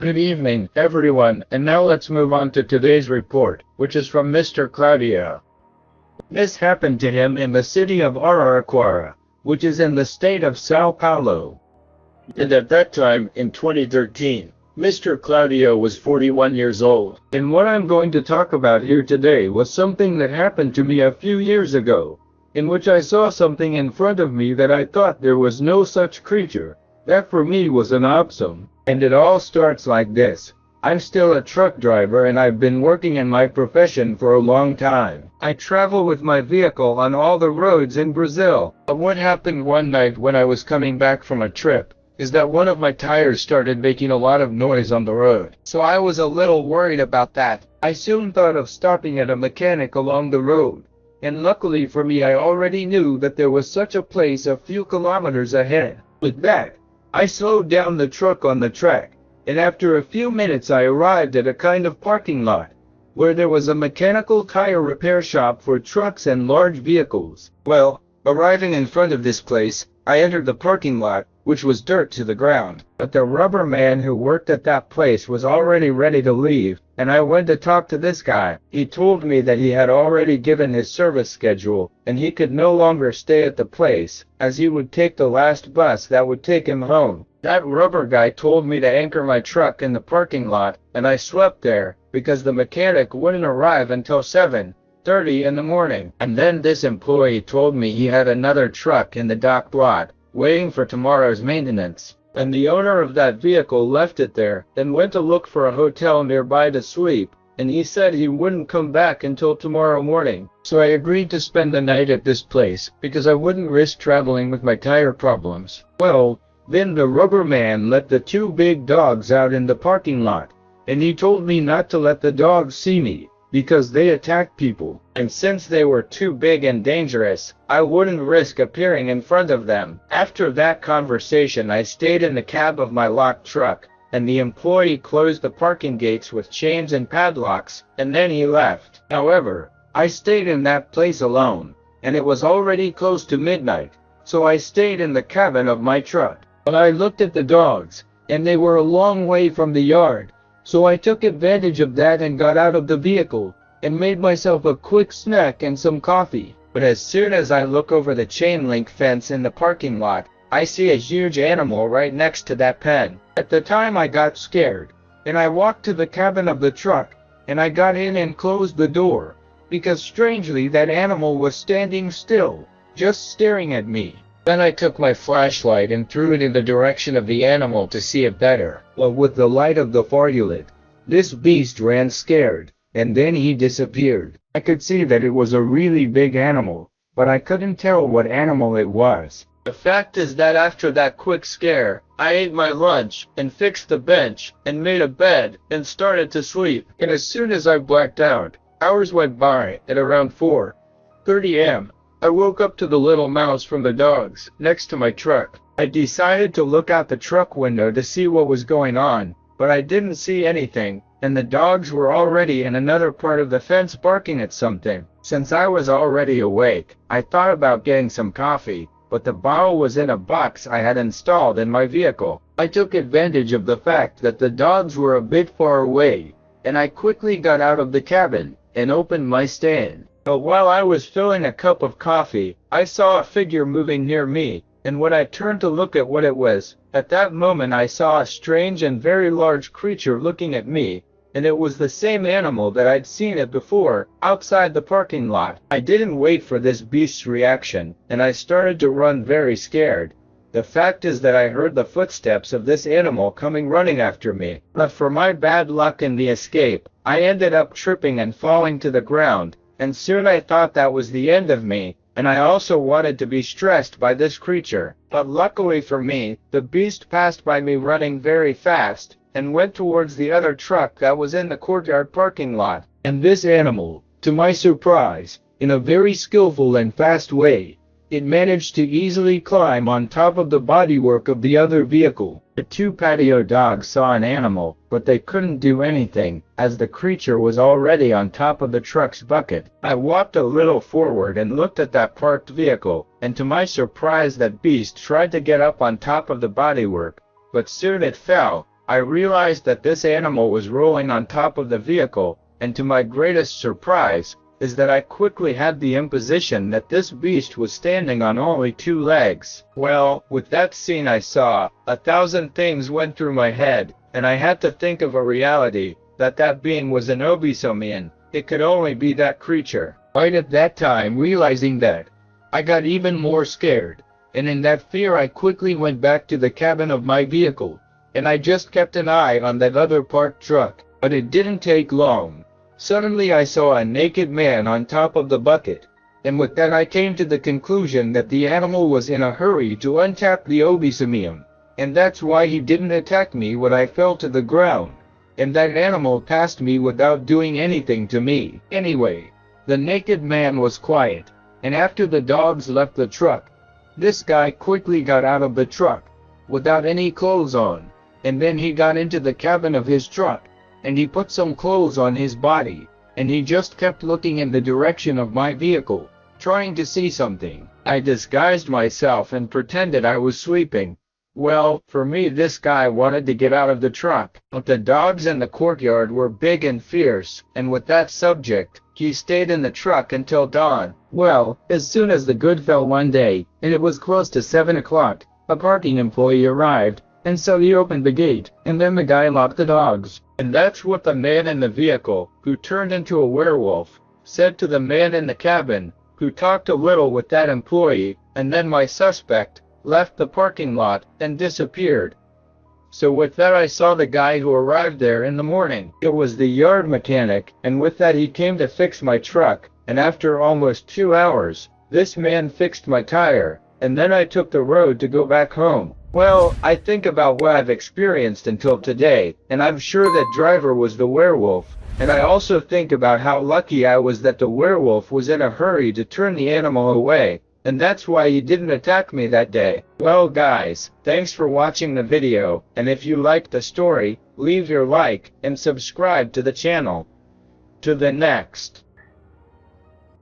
Good evening, everyone, and now let's move on to today's report, which is from Mr. Claudio. This happened to him in the city of Araraquara, which is in the state of Sao Paulo. And at that time, in 2013, Mr. Claudio was 41 years old. And what I'm going to talk about here today was something that happened to me a few years ago, in which I saw something in front of me that I thought there was no such creature. That for me was an awesome. And it all starts like this. I'm still a truck driver and I've been working in my profession for a long time. I travel with my vehicle on all the roads in Brazil. But what happened one night when I was coming back from a trip is that one of my tires started making a lot of noise on the road. So I was a little worried about that. I soon thought of stopping at a mechanic along the road. And luckily for me, I already knew that there was such a place a few kilometers ahead. With that, I slowed down the truck on the track, and after a few minutes I arrived at a kind of parking lot, where there was a mechanical tire repair shop for trucks and large vehicles. Well, arriving in front of this place, I entered the parking lot, which was dirt to the ground. But the rubber man who worked at that place was already ready to leave, and I went to talk to this guy. He told me that he had already given his service schedule, and he could no longer stay at the place, as he would take the last bus that would take him home. That rubber guy told me to anchor my truck in the parking lot, and I slept there, because the mechanic wouldn't arrive until 7:30 in the morning. And then this employee told me he had another truck in the dock lot, waiting for tomorrow's maintenance. And the owner of that vehicle left it there, then went to look for a hotel nearby to sleep, and he said he wouldn't come back until tomorrow morning. So I agreed to spend the night at this place, because I wouldn't risk traveling with my tire problems. Well, then the rubber man let the two big dogs out in the parking lot, and he told me not to let the dogs see me, because they attack people. And since they were too big and dangerous, I wouldn't risk appearing in front of them. After that conversation, I stayed in the cab of my locked truck, and the employee closed the parking gates with chains and padlocks, and then he left. However, I stayed in that place alone, and it was already close to midnight, so I stayed in the cabin of my truck. But I looked at the dogs, and they were a long way from the yard. So I took advantage of that and got out of the vehicle, and made myself a quick snack and some coffee. But as soon as I look over the chain link fence in the parking lot, I see a huge animal right next to that pen. At the time I got scared, and I walked to the cabin of the truck, and I got in and closed the door, because strangely that animal was standing still, just staring at me. Then I took my flashlight and threw it in the direction of the animal to see it better. Well, with the light of the flashlight, this beast ran scared, and then he disappeared. I could see that it was a really big animal, but I couldn't tell what animal it was. The fact is that after that quick scare, I ate my lunch, and fixed the bench, and made a bed, and started to sleep. And as soon as I blacked out, hours went by. At around 4:30 a.m., I woke up to the little mouse from the dogs next to my truck. I decided to look out the truck window to see what was going on, but I didn't see anything, and the dogs were already in another part of the fence barking at something. Since I was already awake, I thought about getting some coffee, but the bottle was in a box I had installed in my vehicle. I took advantage of the fact that the dogs were a bit far away, and I quickly got out of the cabin and opened my stand. But while I was filling a cup of coffee, I saw a figure moving near me, and when I turned to look at what it was, at that moment I saw a strange and very large creature looking at me, and it was the same animal that I'd seen it before, outside the parking lot. I didn't wait for this beast's reaction, and I started to run very scared. The fact is that I heard the footsteps of this animal coming running after me. But for my bad luck in the escape, I ended up tripping and falling to the ground. And soon I thought that was the end of me, and I also wanted to be stressed by this creature. But luckily for me, the beast passed by me running very fast, and went towards the other truck that was in the courtyard parking lot. And this animal, to my surprise, in a very skillful and fast way, it managed to easily climb on top of the bodywork of the other vehicle. The two patio dogs saw an animal, but they couldn't do anything, as the creature was already on top of the truck's bucket. I walked a little forward and looked at that parked vehicle, and to my surprise that beast tried to get up on top of the bodywork, but soon it fell, I realized that this animal was rolling on top of the vehicle, and to my greatest surprise, is that I quickly had the imposition that this beast was standing on only 2 legs. Well, with that scene I saw, 1,000 things went through my head, and I had to think of a reality, that being was an Obisomian. It could only be that creature. Right at that time, realizing that, I got even more scared, and in that fear I quickly went back to the cabin of my vehicle, and I just kept an eye on that other parked truck. But it didn't take long. Suddenly I saw a naked man on top of the bucket, and with that I came to the conclusion that the animal was in a hurry to untap the Obisomium, and that's why he didn't attack me when I fell to the ground, and that animal passed me without doing anything to me. Anyway, the naked man was quiet, and after the dogs left the truck, this guy quickly got out of the truck, without any clothes on, and then he got into the cabin of his truck, and he put some clothes on his body, and he just kept looking in the direction of my vehicle, trying to see something. I disguised myself and pretended I was sleeping. Well, for me this guy wanted to get out of the truck, but the dogs in the courtyard were big and fierce, and with that subject, he stayed in the truck until dawn. Well, as soon as the good fell one day, and it was close to 7 o'clock, a parking employee arrived, and so he opened the gate, and then the guy locked the dogs. And that's what the man in the vehicle, who turned into a werewolf, said to the man in the cabin, who talked a little with that employee, and then my suspect left the parking lot and disappeared. So with that I saw the guy who arrived there in the morning. It was the yard mechanic, and with that he came to fix my truck, and after almost 2 hours, this man fixed my tire, and then I took the road to go back home. Well, I think about what I've experienced until today, and I'm sure that driver was the werewolf, and I also think about how lucky I was that the werewolf was in a hurry to turn the animal away, and that's why he didn't attack me that day. Well guys, thanks for watching the video, and if you liked the story, leave your like, and subscribe to the channel. To the next.